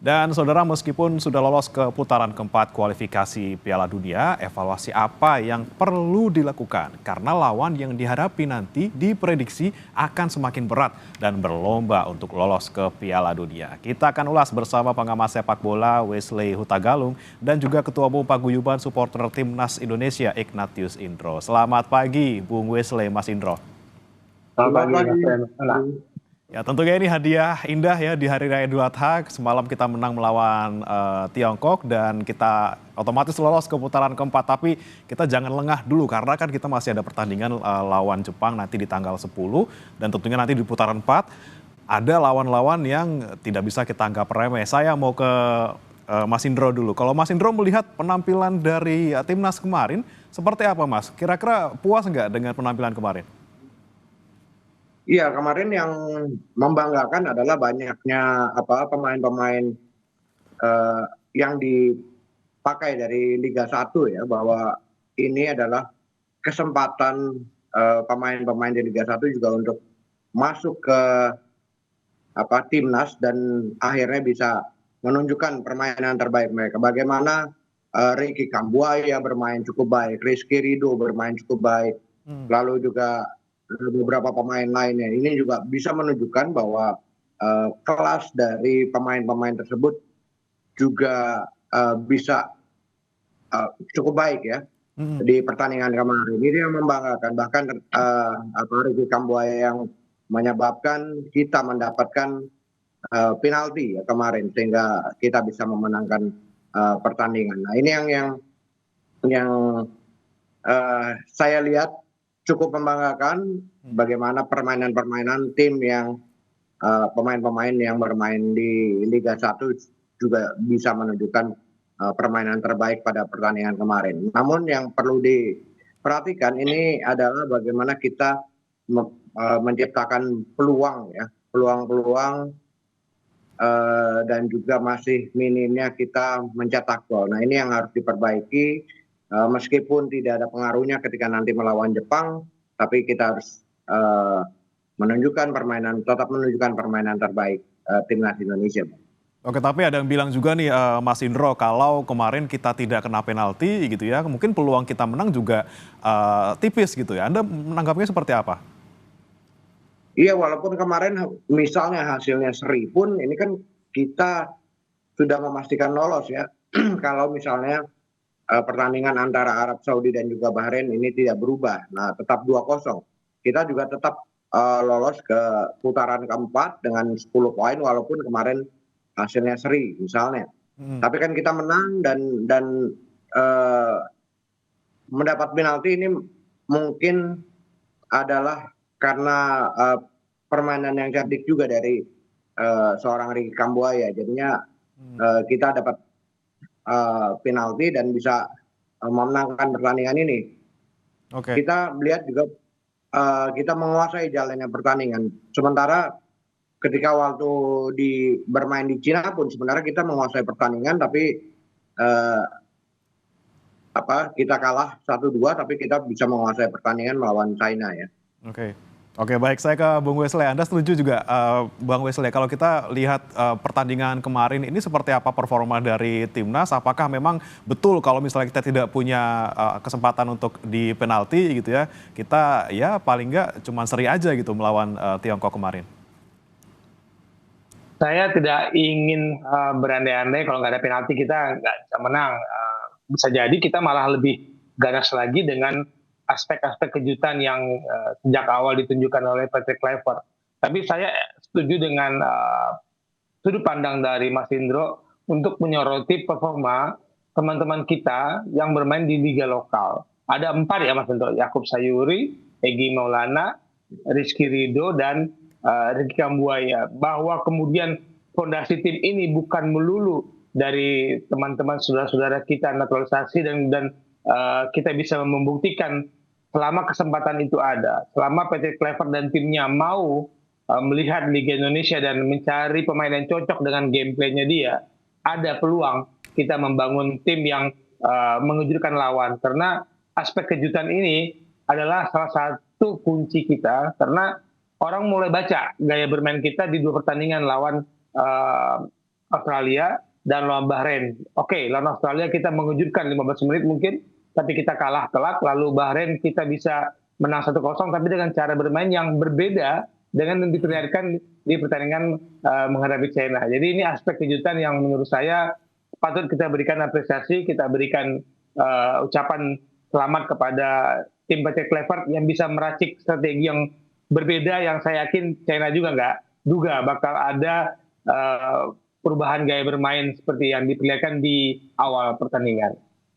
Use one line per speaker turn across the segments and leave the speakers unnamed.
Dan saudara, meskipun sudah lolos ke putaran keempat kualifikasi Piala Dunia, evaluasi apa yang perlu dilakukan? Karena lawan yang dihadapi nanti diprediksi akan semakin berat dan berlomba untuk lolos ke Piala Dunia. Kita akan ulas bersama pengamat sepak bola Wesley Hutagalung dan juga Ketua Umum Paguyuban Supporter Timnas Indonesia Ignatius Indro. Selamat pagi, Bung Wesley, Mas Indro.
Selamat pagi, Mas Pren.
Ya, tentunya ini hadiah indah ya di Hari Raya Idul Adha. Semalam kita menang melawan Tiongkok dan kita otomatis lolos ke putaran keempat. Tapi kita jangan lengah dulu karena kan kita masih ada pertandingan lawan Jepang nanti di tanggal 10. Dan tentunya nanti di putaran 4 ada lawan-lawan yang tidak bisa kita anggap remeh. Saya mau ke Mas Indro dulu. Kalau Mas Indro melihat penampilan dari timnas kemarin, seperti apa Mas? Kira-kira puas nggak dengan penampilan kemarin?
Iya, kemarin yang membanggakan adalah banyaknya pemain-pemain eh, yang dipakai dari Liga 1 ya, bahwa ini adalah kesempatan pemain-pemain di Liga 1 juga untuk masuk ke timnas dan akhirnya bisa menunjukkan permainan terbaik mereka. Bagaimana Ricky Kambuaya bermain cukup baik, Rizky Ridho bermain cukup baik, lalu juga beberapa pemain lainnya. Ini juga bisa menunjukkan bahwa kelas dari pemain-pemain tersebut juga bisa cukup baik ya di pertandingan kemarin. Ini yang membanggakan. Bahkan Ricky Kambuaya yang menyebabkan kita mendapatkan penalti ya kemarin sehingga kita bisa memenangkan pertandingan. Nah ini yang saya lihat cukup membanggakan bagaimana permainan-permainan tim yang pemain-pemain yang bermain di Liga 1 juga bisa menunjukkan permainan terbaik pada pertandingan kemarin. Namun yang perlu diperhatikan ini adalah bagaimana kita menciptakan peluang ya, peluang-peluang dan juga masih minimnya kita mencetak gol. Nah ini yang harus diperbaiki meskipun tidak ada pengaruhnya ketika nanti melawan Jepang, tapi kita harus tetap menunjukkan permainan terbaik timnas Indonesia.
Oke, tapi ada yang bilang juga nih Mas Indro, kalau kemarin kita tidak kena penalti gitu ya, mungkin peluang kita menang juga tipis gitu ya. Anda menanggapinya seperti apa?
Iya, walaupun kemarin misalnya hasilnya seri pun, ini kan kita sudah memastikan lolos ya. Kalau misalnya pertandingan antara Arab Saudi dan juga Bahrain ini tidak berubah, nah tetap 2-0. Kita juga tetap lolos ke putaran keempat dengan 10 poin walaupun kemarin hasilnya seri misalnya. Tapi kan kita menang dan mendapat penalti ini mungkin adalah karena permainan yang cerdik juga dari seorang Ricky Kambuaya. Jadinya kita dapat penalti dan bisa memenangkan pertandingan ini.
Oke.
Kita melihat juga kita menguasai jalannya pertandingan. Sementara ketika waktu bermain di Cina pun sebenarnya kita menguasai pertandingan, tapi kita kalah 1-2, tapi kita bisa menguasai pertandingan melawan China ya.
Oke. Oke, baik, saya ke Bung Wesley. Anda setuju juga, Bang Wesley, kalau kita lihat pertandingan kemarin ini seperti apa performa dari timnas? Apakah memang betul kalau misalnya kita tidak punya kesempatan untuk di penalti gitu ya, kita ya paling nggak cuma seri aja gitu melawan Tiongkok kemarin?
Saya tidak ingin berandai-andai kalau nggak ada penalti kita nggak bisa menang. Bisa jadi kita malah lebih ganas lagi dengan aspek-aspek kejutan yang sejak awal ditunjukkan oleh Patrick Kluivert. Tapi saya setuju dengan sudut pandang dari Mas Indro untuk menyoroti performa teman-teman kita yang bermain di liga lokal. Ada 4 ya Mas Indro, Yakub Sayuri, Egy Maulana, Rizky Ridho, dan Ricky Kambuaya. Bahwa kemudian fondasi tim ini bukan melulu dari teman-teman saudara-saudara kita naturalisasi dan kita bisa membuktikan selama kesempatan itu ada, selama PT Clever dan timnya mau melihat Liga Indonesia dan mencari pemain yang cocok dengan gameplaynya dia, ada peluang kita membangun tim yang mengejutkan lawan. Karena aspek kejutan ini adalah salah satu kunci kita, karena orang mulai baca gaya bermain kita di 2 pertandingan lawan Australia, dan lawan Bahrain. Oke, lawan Australia kita mengejutkan 15 menit mungkin, tapi kita kalah telak, lalu Bahrain kita bisa menang 1-0, tapi dengan cara bermain yang berbeda dengan yang diperlihatkan di pertandingan menghadapi China. Jadi ini aspek kejutan yang menurut saya patut kita berikan apresiasi, kita berikan ucapan selamat kepada tim Patrick Kluivert yang bisa meracik strategi yang berbeda, yang saya yakin China juga nggak duga bakal ada perubahan gaya bermain seperti yang diperlihatkan di awal pertandingan.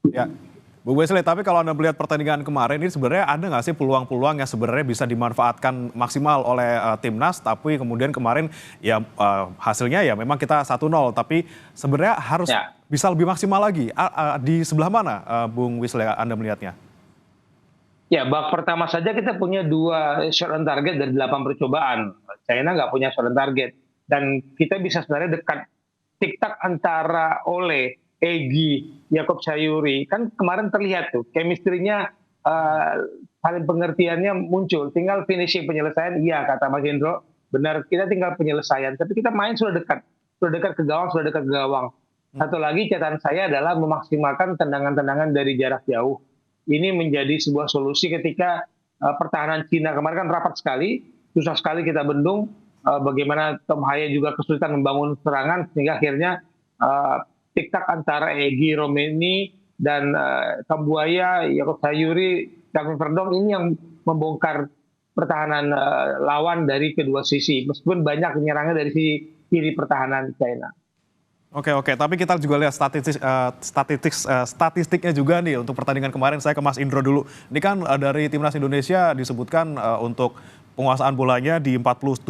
Ya, Bu Wesley, tapi kalau Anda melihat pertandingan kemarin ini sebenarnya ada nggak sih peluang-peluang yang sebenarnya bisa dimanfaatkan maksimal oleh timnas, tapi kemudian kemarin ya hasilnya ya memang kita 1-0, tapi sebenarnya harus bisa lebih maksimal lagi. Di sebelah mana, Bung Wesley, Anda melihatnya?
Ya, babak pertama saja kita punya 2 shot on target dari 8 percobaan. China nggak punya shot on target. Dan kita bisa sebenarnya dekat tiktak antara Ole, Egy, Yacob Sayuri. Kan kemarin terlihat tuh, chemistry-nya, saling pengertiannya muncul. Tinggal finishing penyelesaian, iya kata Mas Indro, benar kita tinggal penyelesaian. Tapi kita main sudah dekat ke gawang, sudah dekat ke gawang. Satu lagi catatan saya adalah memaksimalkan tendangan-tendangan dari jarak jauh. Ini menjadi sebuah solusi ketika pertahanan Cina kemarin kan rapat sekali, susah sekali kita bendung. Bagaimana Tom Haya juga kesulitan membangun serangan, sehingga akhirnya tiktak antara Egy, Romeni, dan Kambuaya, Yacob Sayuri, Kevin Verdong ini yang membongkar pertahanan lawan dari kedua sisi, meskipun banyak menyerangnya dari sisi kiri pertahanan China.
Oke, tapi kita juga lihat statistiknya juga nih untuk pertandingan kemarin. Saya ke Mas Indro dulu. Ini kan dari Timnas Indonesia disebutkan untuk penguasaan bolanya di 47,9,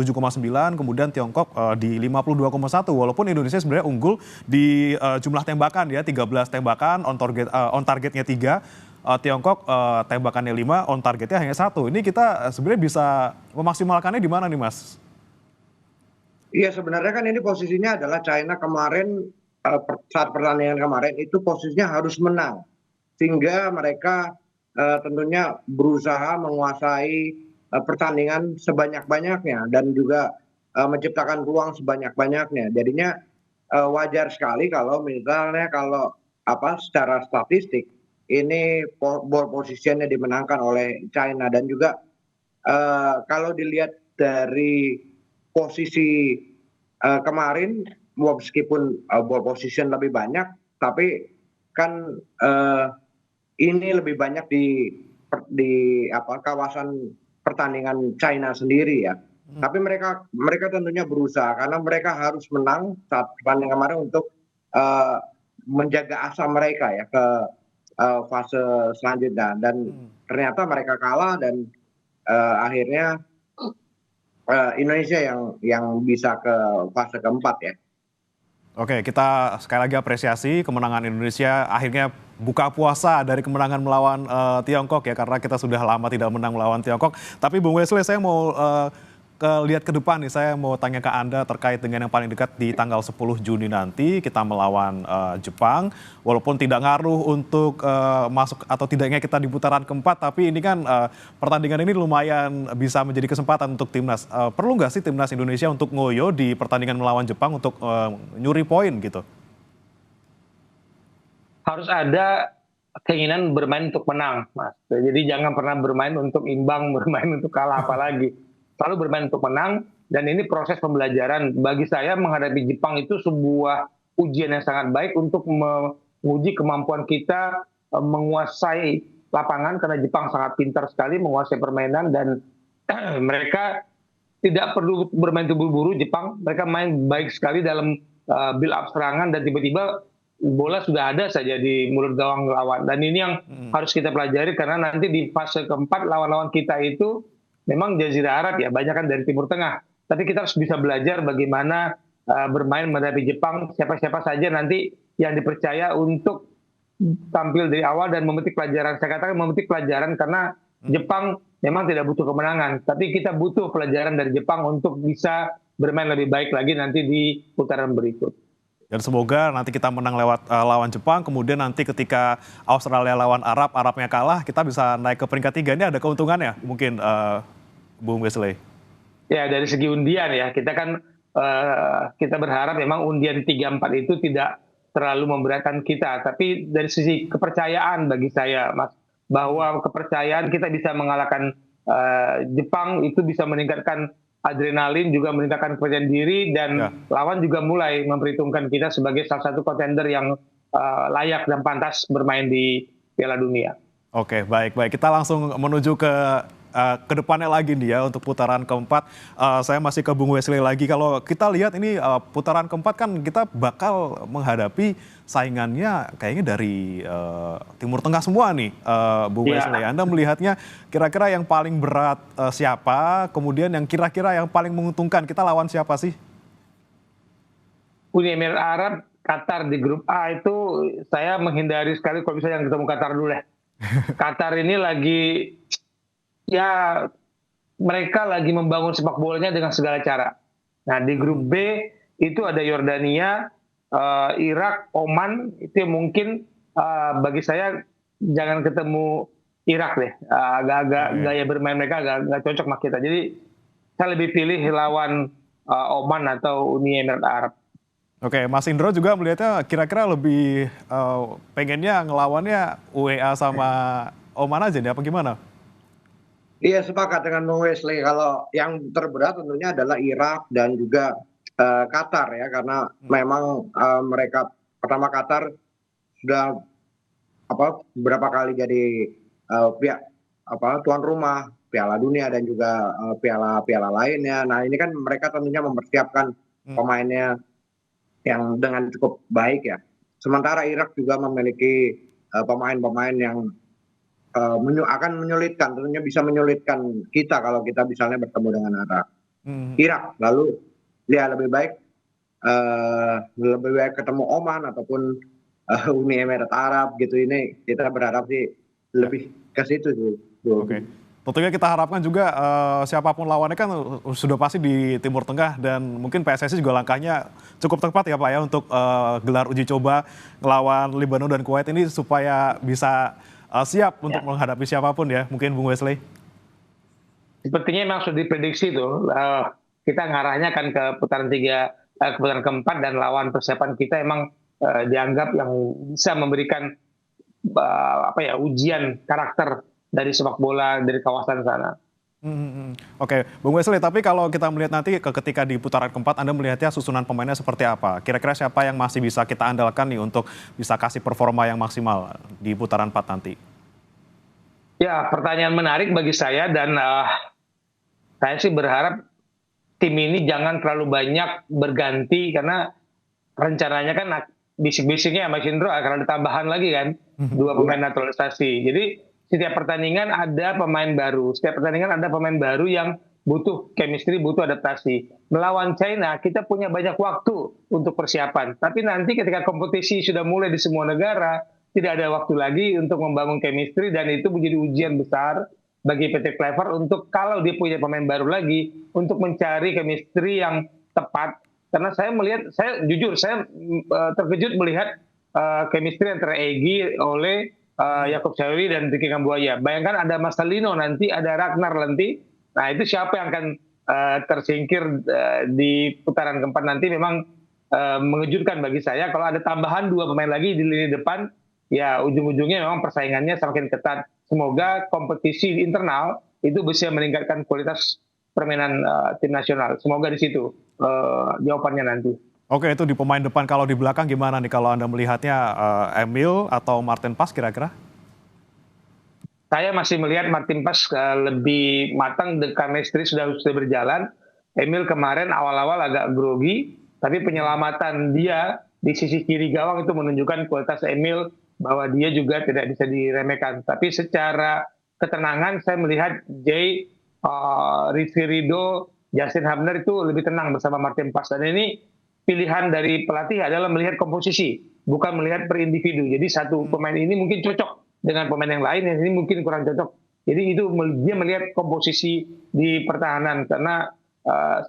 kemudian Tiongkok di 52,1. Walaupun Indonesia sebenarnya unggul di jumlah tembakan ya, 13 tembakan, on targetnya 3. Tiongkok tembakannya 5, on targetnya hanya 1. Ini kita sebenarnya bisa memaksimalkannya di mana nih, Mas?
Iya, sebenarnya kan ini posisinya adalah China kemarin saat pertandingan kemarin itu posisinya harus menang, sehingga mereka tentunya berusaha menguasai pertandingan sebanyak-banyaknya dan juga menciptakan peluang sebanyak-banyaknya. Jadinya wajar sekali kalau misalnya secara statistik ini ball positionnya dimenangkan oleh China, dan juga kalau dilihat dari posisi kemarin, meskipun ball position lebih banyak, tapi kan ini lebih banyak di kawasan pertandingan China sendiri ya. Tapi mereka tentunya berusaha karena mereka harus menang saat pertandingan kemarin untuk menjaga asa mereka ya ke fase selanjutnya. Dan ternyata mereka kalah dan akhirnya Indonesia yang bisa ke fase keempat ya.
Oke, kita sekali lagi apresiasi kemenangan Indonesia, akhirnya buka puasa dari kemenangan melawan Tiongkok ya, karena kita sudah lama tidak menang melawan Tiongkok. Tapi Bung Wesley, saya mau lihat ke depan nih, saya mau tanya ke Anda terkait dengan yang paling dekat di tanggal 10 Juni nanti, kita melawan Jepang. Walaupun tidak ngaruh untuk masuk atau tidaknya kita di putaran keempat, tapi ini kan pertandingan ini lumayan bisa menjadi kesempatan untuk timnas. Perlu nggak sih timnas Indonesia untuk ngoyo di pertandingan melawan Jepang untuk nyuri poin gitu?
Harus ada keinginan bermain untuk menang, Mas. Jadi jangan pernah bermain untuk imbang, bermain untuk kalah apalagi. Selalu bermain untuk menang, dan ini proses pembelajaran. Bagi saya menghadapi Jepang itu sebuah ujian yang sangat baik untuk menguji kemampuan kita menguasai lapangan, karena Jepang sangat pintar sekali menguasai permainan, dan mereka tidak perlu bermain terburu-buru. Jepang, mereka main baik sekali dalam build up serangan, dan tiba-tiba bola sudah ada saja di mulut gawang lawan. Dan ini yang harus kita pelajari, karena nanti di fase keempat lawan-lawan kita itu memang Jazirah Arab ya, banyak kan dari Timur Tengah. Tapi kita harus bisa belajar bagaimana bermain menghadapi Jepang, siapa-siapa saja nanti yang dipercaya untuk tampil dari awal dan memetik pelajaran. Saya katakan memetik pelajaran karena Jepang memang tidak butuh kemenangan, tapi kita butuh pelajaran dari Jepang untuk bisa bermain lebih baik lagi nanti di putaran berikut.
Dan semoga nanti kita menang lewat lawan Jepang, kemudian nanti ketika Australia lawan Arabnya kalah, kita bisa naik ke peringkat 3. Ini ada keuntungannya mungkin, Bung Wesley?
Ya, dari segi undian ya, kita kan kita berharap memang undian 3-4 itu tidak terlalu memberatkan kita. Tapi dari sisi kepercayaan bagi saya, Mas, bahwa kepercayaan kita bisa mengalahkan Jepang itu bisa meningkatkan adrenalin, juga meningkatkan kepercayaan diri, dan lawan juga mulai memperhitungkan kita sebagai salah satu kontender yang layak dan pantas bermain di Piala Dunia.
Oke, baik. Kita langsung menuju ke depannya lagi nih ya untuk putaran keempat. Saya masih ke Bung Wesley lagi. Kalau kita lihat ini putaran keempat kan kita bakal menghadapi saingannya kayaknya dari Timur Tengah semua nih, Bung Wesley. Anda melihatnya kira-kira yang paling berat siapa? Kemudian yang kira-kira yang paling menguntungkan kita lawan siapa sih?
Uni Emirat Arab, Qatar di grup A itu saya menghindari sekali kalau bisa yang ketemu Qatar dulu ya. Qatar ini lagi, ya mereka lagi membangun sepak bolanya dengan segala cara. Nah di grup B itu ada Yordania, Irak, Oman, itu mungkin bagi saya jangan ketemu Irak deh. Agak-agak gaya bermain mereka agak cocok sama kita. Jadi saya lebih pilih lawan Oman atau Uni Emirat Arab.
Oke, Mas Indro juga melihatnya kira-kira lebih pengennya ngelawannya UEA sama Oman aja nih, apa gimana?
Iya, sepakat dengan Bung Wesley. Kalau yang terberat tentunya adalah Irak dan juga Qatar ya, karena memang mereka pertama Qatar sudah beberapa kali jadi pihak tuan rumah Piala Dunia dan juga piala-piala lainnya. Nah ini kan mereka tentunya mempersiapkan pemainnya yang dengan cukup baik ya. Sementara Irak juga memiliki pemain-pemain yang akan menyulitkan, tentunya bisa menyulitkan kita kalau kita misalnya bertemu dengan Irak. Lalu dia lebih baik ketemu Oman ataupun Uni Emirat Arab gitu. Ini kita berharap sih lebih ke situ tuh.
Oke. Tentunya kita harapkan juga siapapun lawannya kan sudah pasti di Timur Tengah, dan mungkin PSSI juga langkahnya cukup tepat ya Pak ya untuk gelar uji coba ngelawan Lebanon dan Kuwait ini supaya bisa siap untuk menghadapi siapapun ya, mungkin Bung Wesley.
Sepertinya memang sudah diprediksi tuh, kita ngarahnya kan ke putaran putaran keempat, dan lawan persiapan kita emang dianggap yang bisa memberikan ujian karakter dari sepak bola dari kawasan sana.
Oke, Bung Wesley, tapi kalau kita melihat nanti ketika di putaran keempat, Anda melihatnya susunan pemainnya seperti apa? Kira-kira siapa yang masih bisa kita andalkan nih untuk bisa kasih performa yang maksimal di putaran 4 nanti?
Ya, pertanyaan menarik bagi saya, dan saya sih berharap tim ini jangan terlalu banyak berganti, karena rencananya kan bisik-bisiknya Mas Indro akan ada tambahan lagi kan, 2 pemain naturalisasi. Jadi setiap pertandingan ada pemain baru, yang butuh chemistry, butuh adaptasi. Melawan China kita punya banyak waktu untuk persiapan, tapi nanti ketika kompetisi sudah mulai di semua negara, tidak ada waktu lagi untuk membangun chemistry, dan itu menjadi ujian besar bagi PT Clever untuk kalau dia punya pemain baru lagi untuk mencari chemistry yang tepat. Karena saya jujur terkejut melihat chemistry antara Egy, Ole, Yakub Sawi dan Ricky Kambuaya. Bayangkan ada Marcelino nanti, ada Ragnar nanti. Nah itu siapa yang akan tersingkir di putaran keempat nanti, memang mengejutkan bagi saya. Kalau ada tambahan 2 pemain lagi di lini depan, ya ujung-ujungnya memang persaingannya semakin ketat. Semoga kompetisi internal itu bisa meningkatkan kualitas permainan tim nasional. Semoga di situ jawabannya nanti.
Oke, itu di pemain depan. Kalau di belakang gimana nih kalau Anda melihatnya, Emil atau Martin Pas kira-kira?
Saya masih melihat Martin Pas lebih matang, the chemistry sudah berjalan. Emil kemarin awal-awal agak grogi, tapi penyelamatan dia di sisi kiri gawang itu menunjukkan kualitas Emil, bahwa dia juga tidak bisa diremehkan. Tapi secara ketenangan saya melihat Rizky Ridho, Justin Hubner itu lebih tenang bersama Martin Pas. Dan ini pilihan dari pelatih adalah melihat komposisi, bukan melihat per individu. Jadi satu pemain ini mungkin cocok dengan pemain yang lain, yang ini mungkin kurang cocok. Jadi itu dia melihat komposisi di pertahanan, karena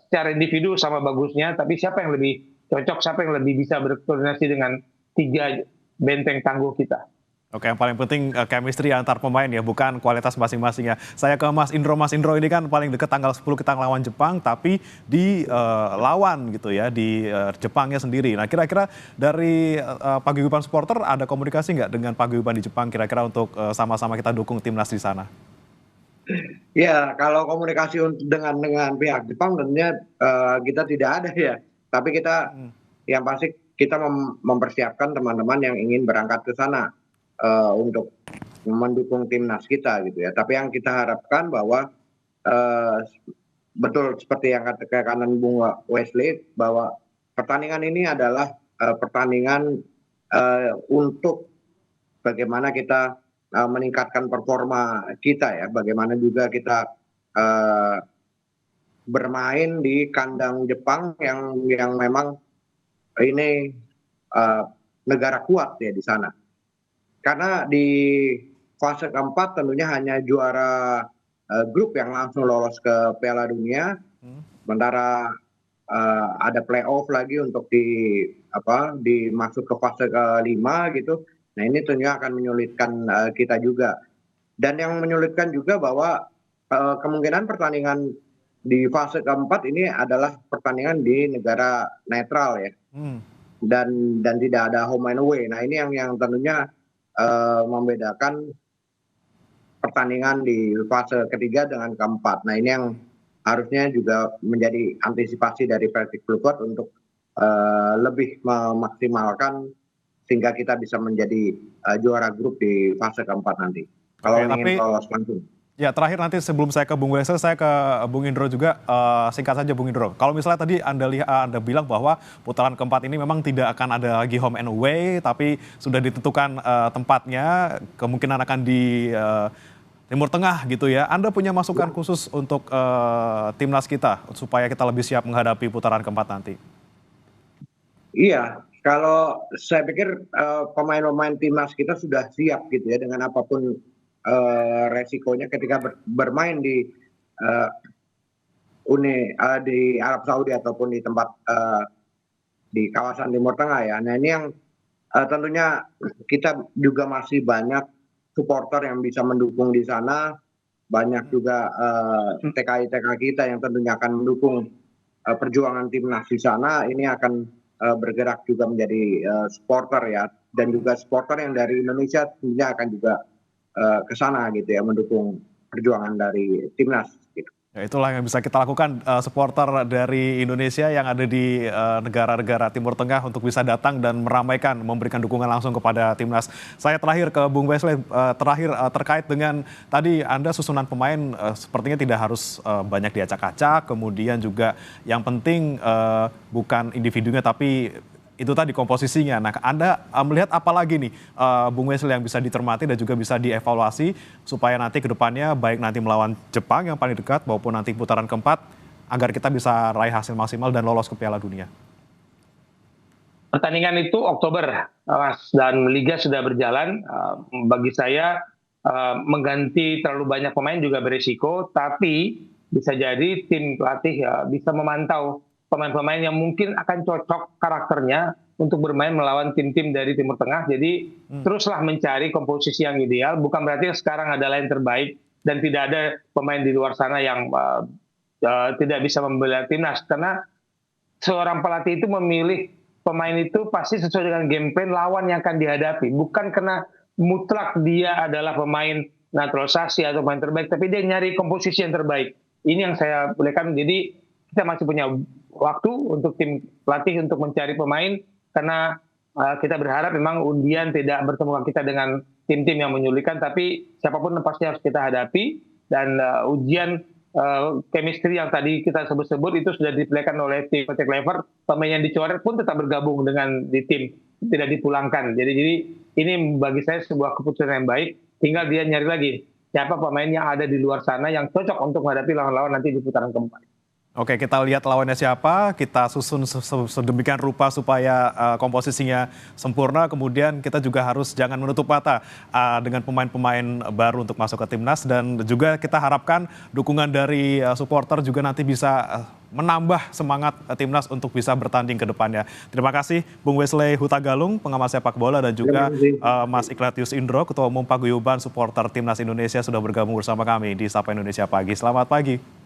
secara individu sama bagusnya, tapi siapa yang lebih cocok, siapa yang lebih bisa berkoordinasi dengan 3 benteng tangguh kita.
Oke, yang paling penting chemistry antar pemain ya, bukan kualitas masing-masing ya. Saya ke Mas Indro. Mas Indro ini kan paling dekat tanggal 10 kita lawan Jepang, tapi di lawan gitu ya, di Jepangnya sendiri. Nah, kira-kira dari paguyuban supporter ada komunikasi nggak dengan paguyuban di Jepang kira-kira untuk sama-sama kita dukung timnas di sana?
Ya, kalau komunikasi dengan pihak Jepang tentunya kita tidak ada ya. Tapi kita yang pasti kita mempersiapkan teman-teman yang ingin berangkat ke sana untuk mendukung timnas kita gitu ya. Tapi yang kita harapkan bahwa eh, betul seperti yang katakan Bung Wesley bahwa pertandingan ini adalah pertandingan untuk bagaimana kita meningkatkan performa kita ya, bagaimana juga kita eh, bermain di kandang Jepang yang memang ini eh, negara kuat ya di sana. Karena di fase keempat tentunya hanya juara grup yang langsung lolos ke Piala Dunia, sementara ada playoff lagi untuk dimasuk ke fase kelima gitu. Nah ini tentunya akan menyulitkan kita juga. Dan yang menyulitkan juga bahwa kemungkinan pertandingan di fase keempat ini adalah pertandingan di negara netral ya, dan tidak ada home and away. Nah ini yang tentunya membedakan pertandingan di fase ketiga dengan keempat. Nah ini yang harusnya juga menjadi antisipasi dari Persib Bluebird untuk lebih memaksimalkan sehingga kita bisa menjadi juara grup di fase keempat nanti. Kalau ingin lolos langsung.
Ya, terakhir nanti sebelum saya ke Bung Wesley, saya ke Bung Indro juga. Singkat saja Bung Indro. Kalau misalnya tadi Anda bilang bahwa putaran keempat ini memang tidak akan ada lagi home and away, tapi sudah ditentukan tempatnya, kemungkinan akan di Timur Tengah gitu ya. Anda punya masukan khusus untuk timnas kita supaya kita lebih siap menghadapi putaran keempat nanti?
Iya, kalau saya pikir pemain-pemain timnas kita sudah siap gitu ya dengan apapun resikonya ketika bermain di di Arab Saudi ataupun di tempat di kawasan Timur Tengah ya. Nah ini yang tentunya kita juga masih banyak supporter yang bisa mendukung di sana, banyak juga TKI-TKI kita yang tentunya akan mendukung perjuangan timnas di sana. Ini akan bergerak juga menjadi supporter ya, dan juga supporter yang dari Indonesia tentunya akan juga ke sana gitu ya, mendukung perjuangan dari timnas gitu.
Ya, itulah yang bisa kita lakukan supporter dari Indonesia yang ada di negara-negara Timur Tengah untuk bisa datang dan meramaikan, memberikan dukungan langsung kepada timnas. Saya terakhir ke Bung Wesley, terkait dengan tadi Anda susunan pemain sepertinya tidak harus banyak diacak-acak, kemudian juga yang penting bukan individunya tapi itu tadi komposisinya. Nah, Anda melihat apa lagi nih Bung Wesley yang bisa dicermati dan juga bisa dievaluasi supaya nanti ke depannya baik nanti melawan Jepang yang paling dekat maupun nanti putaran keempat agar kita bisa raih hasil maksimal dan lolos ke Piala Dunia?
Pertandingan itu Oktober, Mas, dan Liga sudah berjalan. Bagi saya mengganti terlalu banyak pemain juga berisiko, tapi bisa jadi tim pelatih bisa memantau pemain-pemain yang mungkin akan cocok karakternya untuk bermain melawan tim-tim dari Timur Tengah. Jadi teruslah mencari komposisi yang ideal. Bukan berarti sekarang adalah yang terbaik dan tidak ada pemain di luar sana yang tidak bisa membela timnas. Karena seorang pelatih itu memilih pemain itu pasti sesuai dengan game plan lawan yang akan dihadapi. Bukan karena mutlak dia adalah pemain naturalisasi atau pemain terbaik, tapi dia nyari komposisi yang terbaik. Ini yang saya bolehkan. Jadi kita masih punya waktu untuk tim pelatih untuk mencari pemain, karena kita berharap memang undian tidak bertemu kita dengan tim-tim yang menyulitkan, tapi siapapun pasti harus kita hadapi, dan ujian chemistry yang tadi kita sebut-sebut itu sudah dipilihkan oleh tim Patrick Kluivert. Pemain yang dicoret pun tetap bergabung dengan di tim, tidak dipulangkan. Jadi ini bagi saya sebuah keputusan yang baik. Tinggal dia nyari lagi siapa pemain yang ada di luar sana yang cocok untuk menghadapi lawan-lawan nanti di putaran keempat.
Oke, kita lihat lawannya siapa, kita susun sedemikian rupa supaya komposisinya sempurna. Kemudian kita juga harus jangan menutup mata dengan pemain-pemain baru untuk masuk ke timnas. Dan juga kita harapkan dukungan dari supporter juga nanti bisa menambah semangat timnas untuk bisa bertanding ke depannya. Terima kasih Bung Wesley Hutagalung, pengamat sepak bola, dan juga Mas Ignatius Indro, Ketua Umum Paguyuban Supporter Timnas Indonesia sudah bergabung bersama kami di Sapa Indonesia Pagi. Selamat pagi.